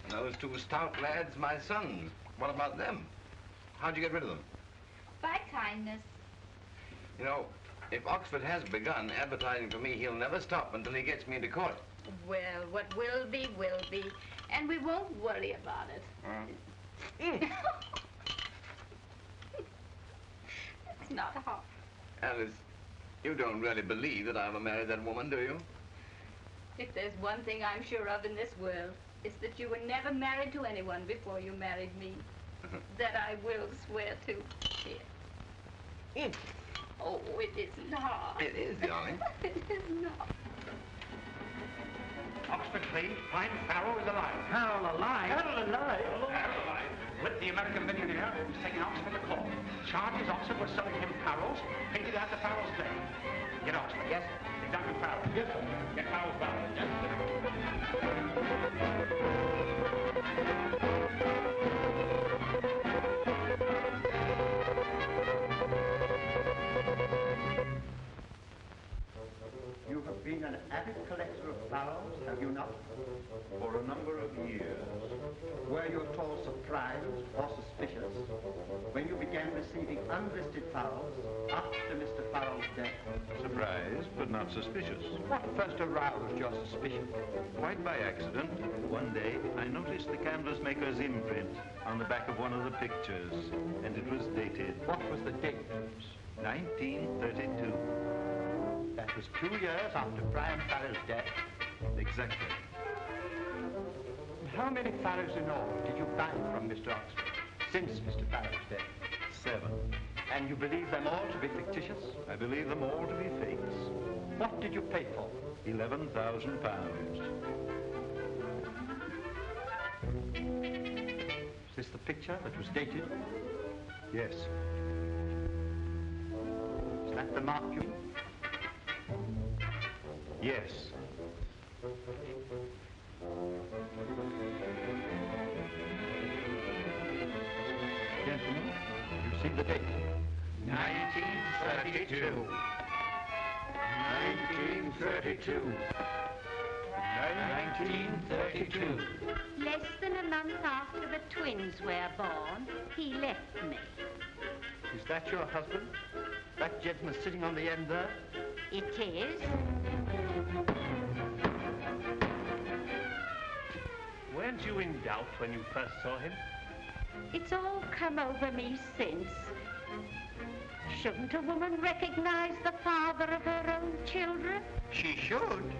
And those two stout lads, my sons. What about them? How'd you get rid of them?
By kindness.
You know, if Oxford has begun advertising for me, he'll never stop until he gets me into court.
Well, what will be, will be. And we won't worry about it. It's not hard.
Alice, you don't really believe that I'll marry that woman, do you?
If there's one thing I'm sure of in this world, it's that you were never married to anyone before you married me. That I will swear to. Here. Oh, it isn't hard.
It is, darling.
It is not.
Oxford, please. Priam Farrel is alive.
Farrel alive?
Farrel alive? Farrel alive. With the American millionaire who's taking Oxford to court. Charges Oxford was selling him Farrels, painted after Farrel's day. Get Oxford.
Yes.
Duncan Farrel. Yes, sir. Get Farrel's Farrel. Yes, sir.
You have been an avid collector of Farrels, have you not?
For a number of years.
Were you at all surprised or suspicious when you began receiving unlisted Farrels after Mr. Farrel's death?
Surprised, but not suspicious.
What first aroused your suspicion?
Quite by accident, one day I noticed the canvas maker's imprint on the back of one of the pictures, and it was dated.
What was the date?
1932.
That was 2 years after Priam Farrel's death.
Exactly.
How many Farrels in all did you buy from Mr. Oxford since Mr. Farrel's death?
7.
And you believe them all to be fictitious?
I believe them all to be fakes.
What did you pay for?
£11,000.
Is this the picture that was dated?
Yes.
Is that the mark you...
Yes.
Gentlemen, you see the date.
1932. 1932. 1932.
Less than a month after the twins were born, he left me.
Is that your husband? That gentleman sitting on the end there?
It is.
Weren't you in doubt when you first saw him?
It's all come over me since. Shouldn't a woman recognize the father of her own children?
She should.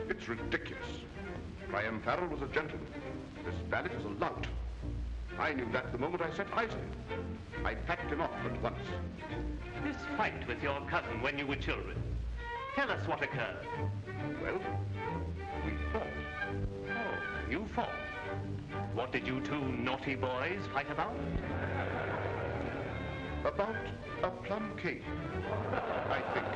It's ridiculous. Priam Farrel was a gentleman. This valet is a lout. I knew that the moment I set eyes on him. I packed him off at once.
This fight with your cousin when you were children. Tell us what occurred.
Well, we fought.
Oh, you fought. What did you two naughty boys fight about?
About a plum cake, I think.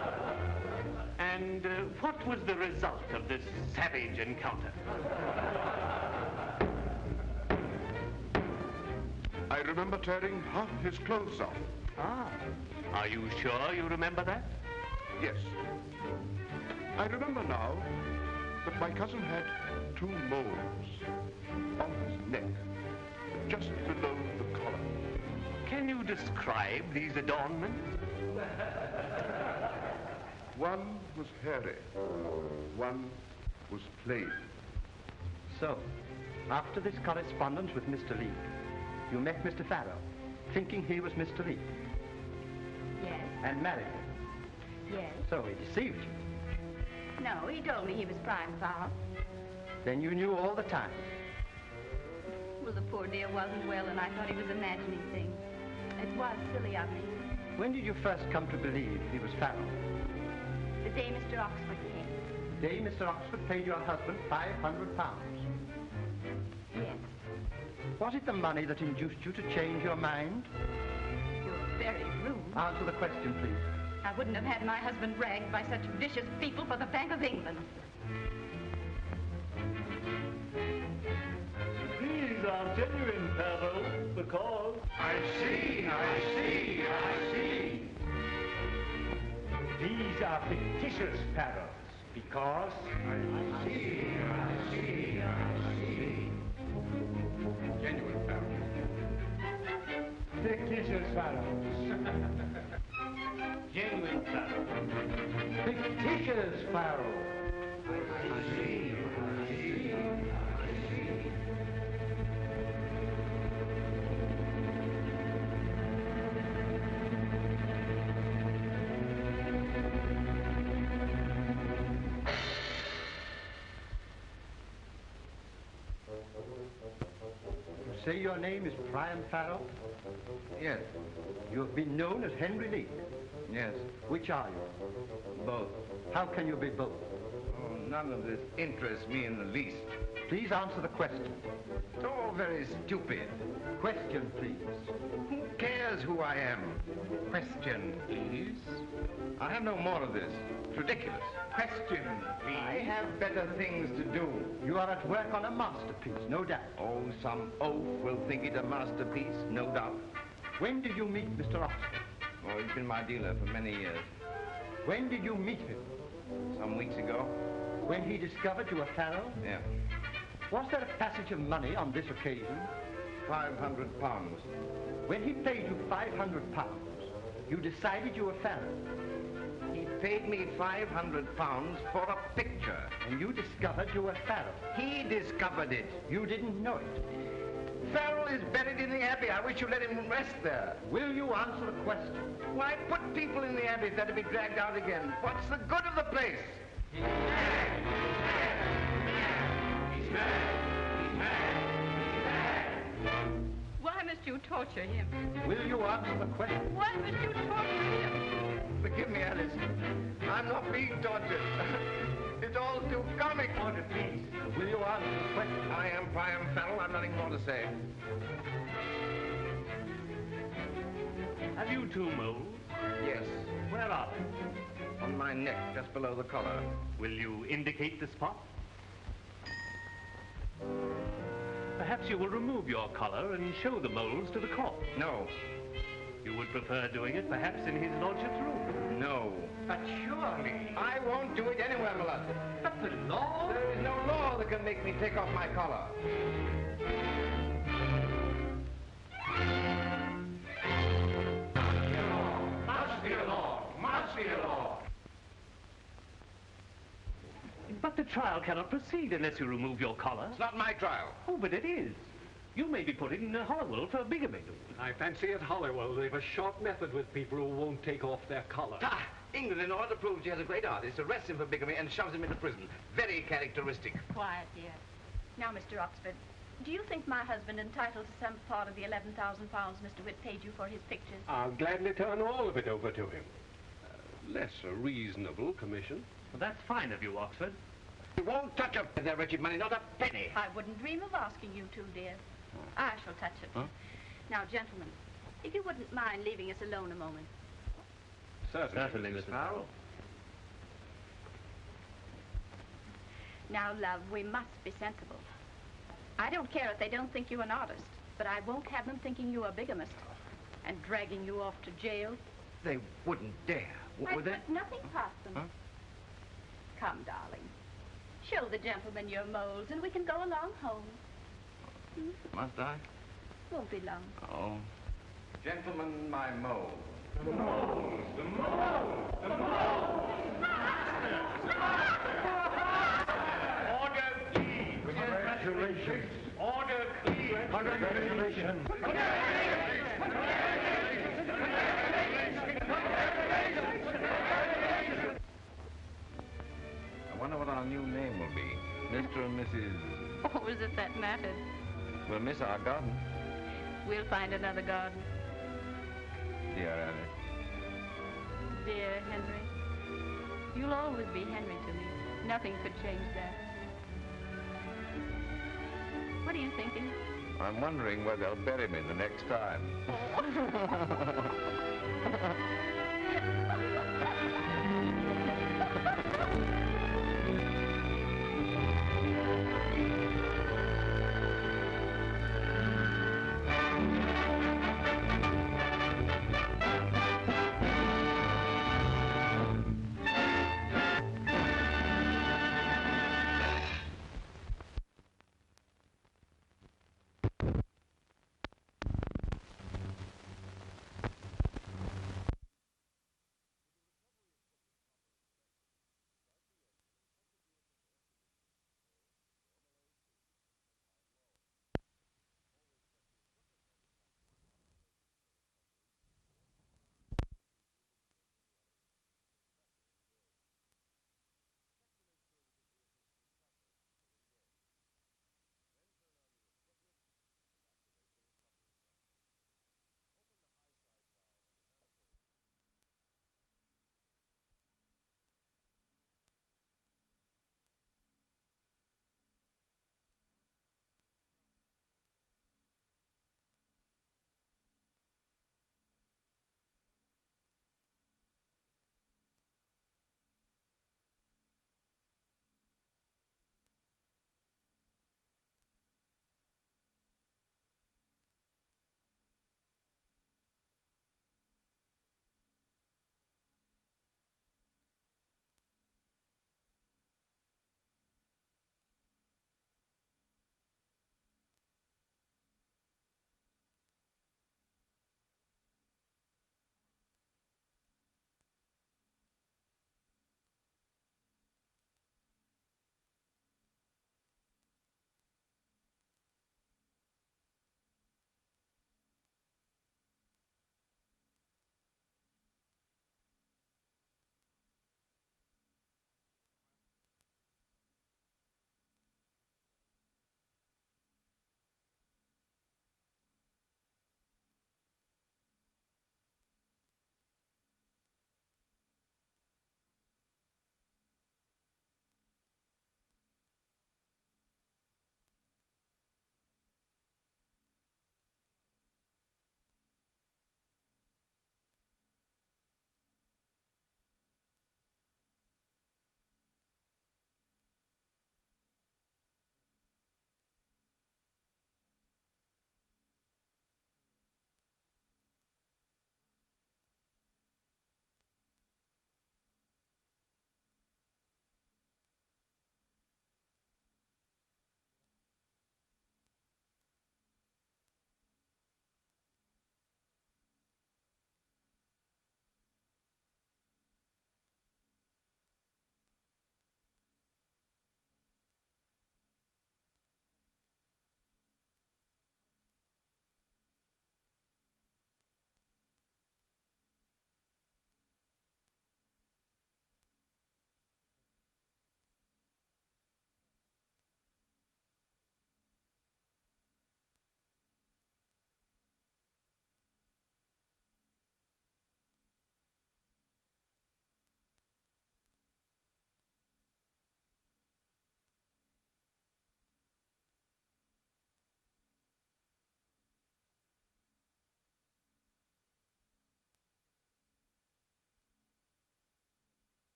And what was the result of this savage encounter?
I remember tearing half his clothes off.
Ah. Are you sure you remember that?
Yes. I remember now that my cousin had 2 moles on his neck, just below the collar.
Can you describe these adornments?
One was hairy, one was plain.
So, after this correspondence with Mr. Leek, you met Mr. Farrel, thinking he was Mr. Leek,
Yes.
and married him.
Yes.
So he deceived you.
No, he told me he was Priam Farrel.
Then you knew all the time.
Well, the poor dear wasn't well, and I thought he was imagining things. It was silly of me.
When did you first come to believe he was Farrel?
The day Mr. Oxford came.
The day Mr. Oxford paid your husband £500.
Yes.
Was it the money that induced you to change your mind?
You're very rude.
Answer the question, please.
I wouldn't have had my husband ragged by such vicious people for the Bank of England.
These are genuine Farrel, because...
I see.
These are fictitious Farrels, because...
I see.
Genuine Farrel.
Farrels. Genuine Farrel. Fictitious Farrel. I see.
Say your name is Priam Farrel?
Yes.
You have been known as Henry Leek?
Yes.
Which are you?
Both.
How can you be both?
Oh, none of this interests me in the least.
Please answer the question.
It's all very stupid.
Question, please.
Who cares who I am? Question, please. I have no more of this. It's ridiculous. Question, please. I have better things to do.
You are at work on a masterpiece, no doubt.
Oh, some oaf will think it a masterpiece, no doubt.
When did you meet Mr. Oxford?
Oh, he's been my dealer for many years.
When did you meet him?
Some weeks ago.
When he discovered you were Farrel?
Yeah.
Was there a passage of money on this occasion?
£500.
When he paid you £500, you decided you were Farrel.
He paid me £500 for a picture.
And you discovered you were Farrel.
He discovered it.
You didn't know it.
Farrel is buried in the Abbey. I wish you'd let him rest there.
Will you answer the question?
Why put people in the Abbey if they're to be dragged out again? What's the good of the place?
He's mad. He's mad. He's mad. He's mad.
Why must you torture him?
Will you answer the question?
Why must you torture him?
Forgive me, Alice. I'm not being tortured. It's all too comic.
Order, please. Will you answer the question?
I am Priam Farrel. I've nothing more to say.
Have you two moles?
Yes.
Where are they?
On my neck, just below the collar.
Will you indicate the spot? Perhaps you will remove your collar and show the moles to the court.
No.
You would prefer doing it perhaps in his lordship's room?
No.
But surely...
I won't do it anywhere, my lord.
But the law...
There is no law that can make me take off my collar.
Must be a law. Must be a law. But the trial cannot proceed unless you remove your collar.
It's not my trial.
Oh, but it is. You may be put in Holywell for bigamy.
I fancy at Holywell they've a short method with people who won't take off their collar.
Ah, England, in order to prove she has a great artist, arrests him for bigamy and shoves him into prison. Very characteristic.
Quiet, dear. Now, Mr. Oxford, do you think my husband entitled to some part of the £11,000 Mr. Witt paid you for his pictures?
I'll gladly turn all of it over to him. Less a reasonable commission.
Well, that's fine of you, Oxford.
You won't touch their wretched money, not a penny.
I wouldn't dream of asking you to, dear. I shall touch it.
Huh?
Now, gentlemen, if you wouldn't mind leaving us alone a moment.
Certainly,
Mrs. Farrel.
Now, love, we must be sensible. I don't care if they don't think you an artist, but I won't have them thinking you a bigamist and dragging you off to jail.
They wouldn't dare.
I
Would they?
put nothing past them.
Huh?
Come, darling. Show the gentleman your moles, and we can go along home.
Must I?
Won't be long.
Oh. Gentlemen, my mole.
The moles! The moles! The moles! Order, please!
Congratulations.
Order, please!
Congratulations.
I wonder what our new name will be. Mr. and Mrs.
Oh, is it that mattered?
We'll miss our garden.
We'll find another garden.
Dear Alice.
Dear Henry, you'll always be Henry to me. Nothing could change that. What are you thinking?
I'm wondering where they'll bury me the next time.